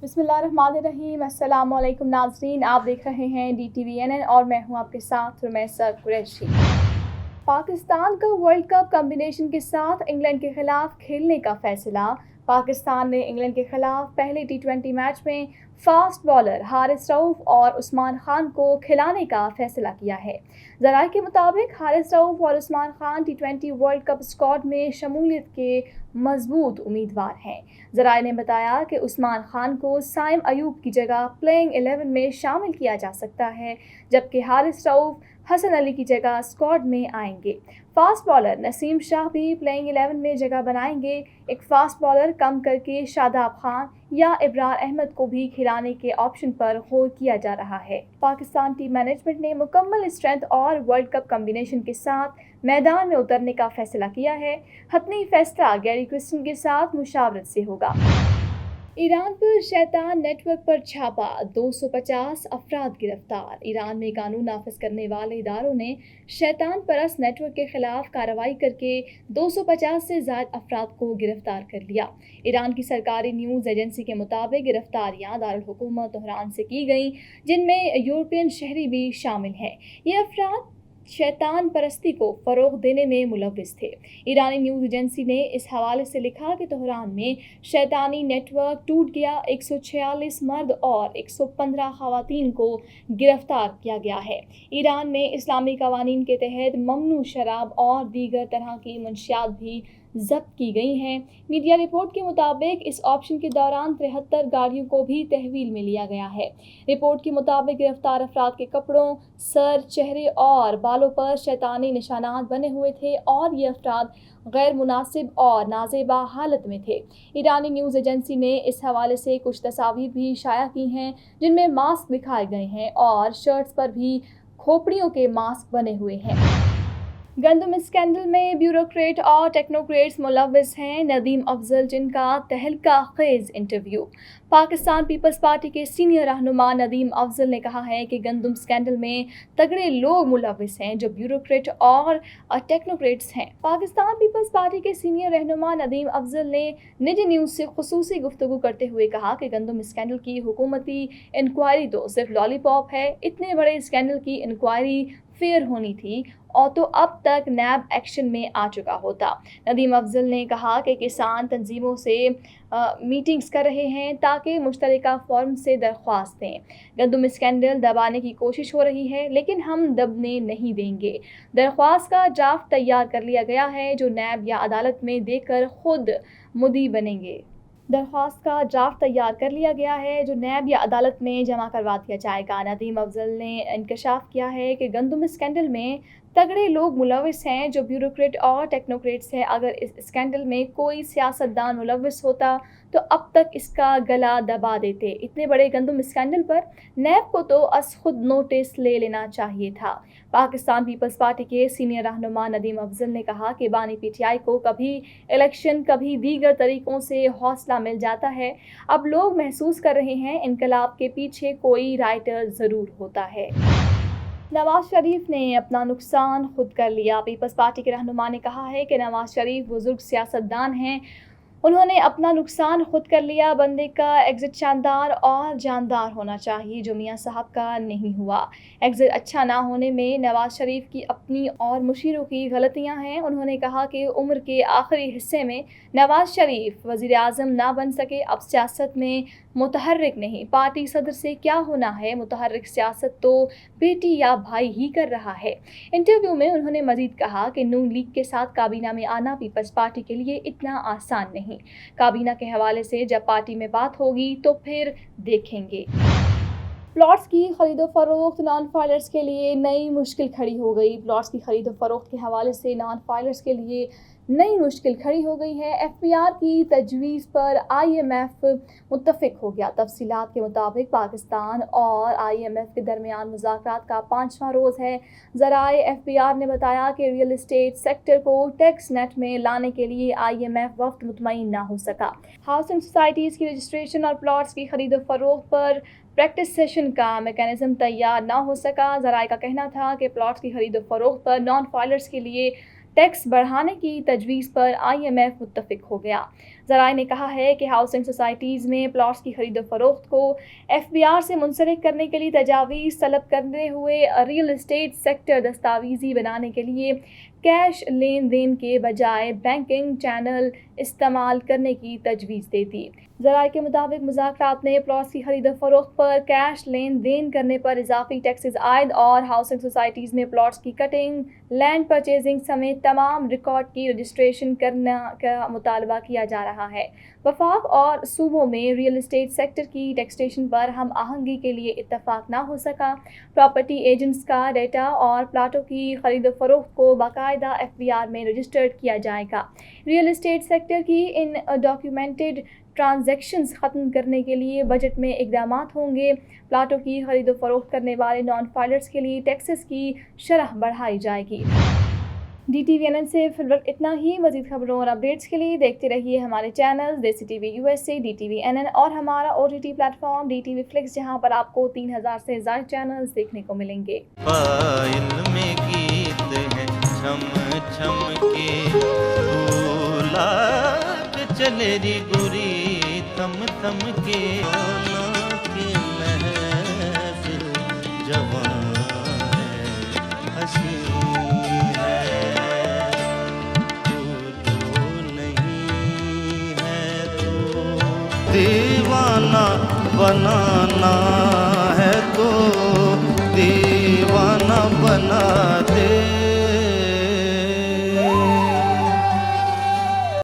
بسم اللہ الرحمن الرحیم۔ السلام علیکم ناظرین، آپ دیکھ رہے ہیں DTVNN اور میں ہوں آپ کے ساتھ رمیسہ قریشی۔ پاکستان کا ورلڈ کپ کمبینیشن کے ساتھ انگلینڈ کے خلاف کھیلنے کا فیصلہ۔ پاکستان نے انگلینڈ کے خلاف پہلے T20 میچ میں فاسٹ بالر حارث رؤف اور عثمان خان کو کھلانے کا فیصلہ کیا ہے۔ ذرائع کے مطابق حارث رؤف اور Usman Khan T20 world cup squad میں شمولیت کے مضبوط امیدوار ہیں۔ ذرائع نے بتایا کہ عثمان خان کو سائم ایوب کی جگہ پلینگ 11 میں شامل کیا جا سکتا ہے، جبکہ حارث رؤف حسن علی کی جگہ اسکواڈ میں آئیں گے۔ فاسٹ بالر نسیم شاہ بھی پلینگ 11 میں جگہ بنائیں گے۔ ایک فاسٹ بالر کم کر کے شاداب خان یا ابرار احمد کو بھی کھلانے کے آپشن پر غور کیا جا رہا ہے۔ پاکستان ٹیم مینجمنٹ نے مکمل اسٹرینتھ اور ورلڈ کپ کمبینیشن کے ساتھ میدان میں اترنے کا فیصلہ کیا ہے۔ حتمی فیصلہ گیری کرسٹن کے ساتھ مشاورت سے ہوگا۔ ایران پر شیطان نیٹ ورک پر چھاپا، 250 افراد گرفتار۔ ایران میں قانون نافذ کرنے والے اداروں نے شیطان پرست نیٹ ورک کے خلاف کارروائی کر کے 250 سے زائد افراد کو گرفتار کر لیا۔ ایران کی سرکاری نیوز ایجنسی کے مطابق گرفتاریاں دارالحکومت تہران سے کی گئیں، جن میں یورپین شہری بھی شامل ہیں۔ یہ افراد شیطان پرستی کو فروغ دینے میں ملوث تھے۔ ایرانی نیوز ایجنسی نے اس حوالے سے لکھا کہ تہران میں شیطانی نیٹ ورک ٹوٹ گیا، 146 مرد اور 115 خواتین کو گرفتار کیا گیا ہے۔ ایران میں اسلامی قوانین کے تحت ممنوع شراب اور دیگر طرح کی منشیات بھی ضبط کی گئی ہیں۔ میڈیا رپورٹ کے مطابق اس آپریشن کے دوران 73 گاڑیوں کو بھی تحویل میں لیا گیا ہے۔ رپورٹ کے مطابق گرفتار افراد کے کپڑوں، سر، چہرے اور بالوں پر شیطانی نشانات بنے ہوئے تھے اور یہ افراد غیر مناسب اور نازیبا حالت میں تھے۔ ایرانی نیوز ایجنسی نے اس حوالے سے کچھ تصاویر بھی شائع کی ہیں جن میں ماسک دکھائے گئے ہیں اور شرٹس پر بھی کھوپڑیوں کے ماسک بنے ہوئے ہیں۔ گندم اسکینڈل میں بیوروکریٹ اور ٹیکنوکریٹس ملوث ہیں، ندیم افضل جن کا تہلکہ خیز انٹرویو۔ پاکستان پیپلز پارٹی کے سینئر رہنما ندیم افضل نے کہا ہے کہ گندم اسکینڈل میں تگڑے لوگ ملوث ہیں جو بیوروکریٹ اور ٹیکنوکریٹس ہیں۔ پاکستان پیپلز پارٹی کے سینئر رہنما ندیم افضل نے نجی نیوز سے خصوصی گفتگو کرتے ہوئے کہا کہ گندم اسکینڈل کی حکومتی انکوائری تو صرف لالی پاپ ہے، اتنے بڑے اسکینڈل کی انکوائری فیئر ہونی تھی اور تو اب تک نیب ایکشن میں آ چکا ہوتا۔ ندیم افضل نے کہا کہ کسان تنظیموں سے میٹنگز کر رہے ہیں تاکہ مشترکہ فورم سے درخواست دیں۔ گندم اسکینڈل دبانے کی کوشش ہو رہی ہے لیکن ہم دبنے نہیں دیں گے۔ درخواست کا ڈرافٹ تیار کر لیا گیا ہے جو نیب یا عدالت میں دے کر خود مدعی بنیں گے۔ درخواست کا ڈرافٹ تیار کر لیا گیا ہے جو نیب یا عدالت میں جمع کروا دیا جائے گا۔ ندیم افضل نے انکشاف کیا ہے کہ گندم اسکینڈل میں تگڑے لوگ ملوث ہیں جو بیوروکریٹ اور ٹیکنوکریٹس ہیں۔ اگر اس اسکینڈل میں کوئی سیاستدان ملوث ہوتا تو اب تک اس کا گلا دبا دیتے۔ اتنے بڑے گندم اسکینڈل پر نیب کو تو از خود نوٹس لے لینا چاہیے تھا۔ پاکستان پیپلز پارٹی کے سینئر رہنما ندیم افضل نے کہا کہ بانی PTI کو کبھی الیکشن کبھی دیگر طریقوں سے حوصلہ مل جاتا ہے۔ اب لوگ محسوس کر رہے ہیں انقلاب کے پیچھے کوئی رائٹر ضرور ہوتا ہے۔ نواز شریف نے اپنا نقصان خود کر لیا۔ پیپلز پارٹی کے رہنما نے کہا ہے کہ نواز شریف بزرگ سیاستدان ہیں، انہوں نے اپنا نقصان خود کر لیا۔ بندے کا ایگزٹ شاندار اور جاندار ہونا چاہیے جو میاں صاحب کا نہیں ہوا۔ ایگزٹ اچھا نہ ہونے میں نواز شریف کی اپنی اور مشیروں کی غلطیاں ہیں۔ انہوں نے کہا کہ عمر کے آخری حصے میں نواز شریف وزیر اعظم نہ بن سکے، اب سیاست میں متحرک نہیں، پارٹی صدر سے کیا ہونا ہے، متحرک سیاست تو بیٹی یا بھائی ہی کر رہا ہے۔ انٹرویو میں انہوں نے مزید کہا کہ نون لیگ کے ساتھ کابینہ میں آنا پیپلز پارٹی کے لیے اتنا آسان نہیں۔ کابینہ کے حوالے سے جب پارٹی میں بات ہوگی تو پھر دیکھیں گے۔ پلاٹس کی خرید و فروخت نان فائلرز کے لیے نئی مشکل کھڑی ہو گئی۔ پلاٹس کی خرید و فروخت کے حوالے سے نان فائلرز کے لیے نئی مشکل کھڑی ہو گئی ہے۔ FPR کی تجویز پر IMF متفق ہو گیا۔ تفصیلات کے مطابق پاکستان اور IMF کے درمیان مذاکرات کا 5واں روز ہے۔ ذرائع FPR نے بتایا کہ ریئل اسٹیٹ سیکٹر کو ٹیکس نیٹ میں لانے کے لیے IMF وقت مطمئن نہ ہو سکا۔ ہاؤسنگ سوسائٹیز کی رجسٹریشن اور پلاٹس کی خرید و فروخت پر پریکٹس سیشن کا میکانزم تیار نہ ہو سکا۔ ذرائع کا کہنا تھا کہ پلاٹس کی خرید و فروخت پر نان فائلرز کے لیے ٹیکس بڑھانے کی تجویز پر IMF متفق ہو گیا۔ ذرائع نے کہا ہے کہ ہاؤسنگ سوسائٹیز میں پلاٹس کی خرید و فروخت کو FBR سے منسلک کرنے کے لیے تجاویز طلب کرتے ہوئے ریئل اسٹیٹ سیکٹر دستاویزی بنانے کے لیے کیش لین دین کے بجائے بینکنگ چینل استعمال کرنے کی تجویز دیتی۔ ذرائع کے مطابق مذاکرات میں پلاٹس کی خرید و فروخت پر کیش لین دین کرنے پر اضافی ٹیکسز عائد اور ہاؤسنگ سوسائٹیز میں پلاٹس کی کٹنگ، لینڈ پرچیزنگ سمیت تمام ریکارڈ کی رجسٹریشن کرنا کا مطالبہ کیا جا رہا ہے۔ وفاق اور صوبوں میں ریئل اسٹیٹ سیکٹر کی ٹیکسیشن پر ہم آہنگی کے لیے اتفاق نہ ہو سکا۔ پراپرٹی ایجنٹس کا ڈیٹا اور پلاٹوں کی خرید و فروخت کو باقاعدہ FBR میں رجسٹرڈ کیا جائے گا۔ ریئل اسٹیٹ سیکٹر کی ان ڈاکیومنٹڈ ٹرانزیکشنز ختم کرنے کے لیے بجٹ میں اقدامات ہوں گے۔ پلاٹوں کی خرید و فروخت کرنے والے نان فائلرز کے لیے ٹیکسز کی شرح بڑھائی جائے گی۔ DTVNN سے فی الوقت اتنا ہی۔ مزید خبروں اور اپڈیٹس کے لیے دیکھتے رہیے ہمارے چینل دیسی ٹی وی USA، DTVNN اور ہمارا OTT plate form DTV Flix، جہاں پر آپ کو 3000 سے زائد چینلز دیکھنے کو ملیں گے۔ پائل میں گیت ہے چھم چھم کے، بھولا کہ چلے ری گوری تھم تھم کے، کے محفل جوان ہے حسین ہے، تو نہیں ہے تو دیوانہ بنانا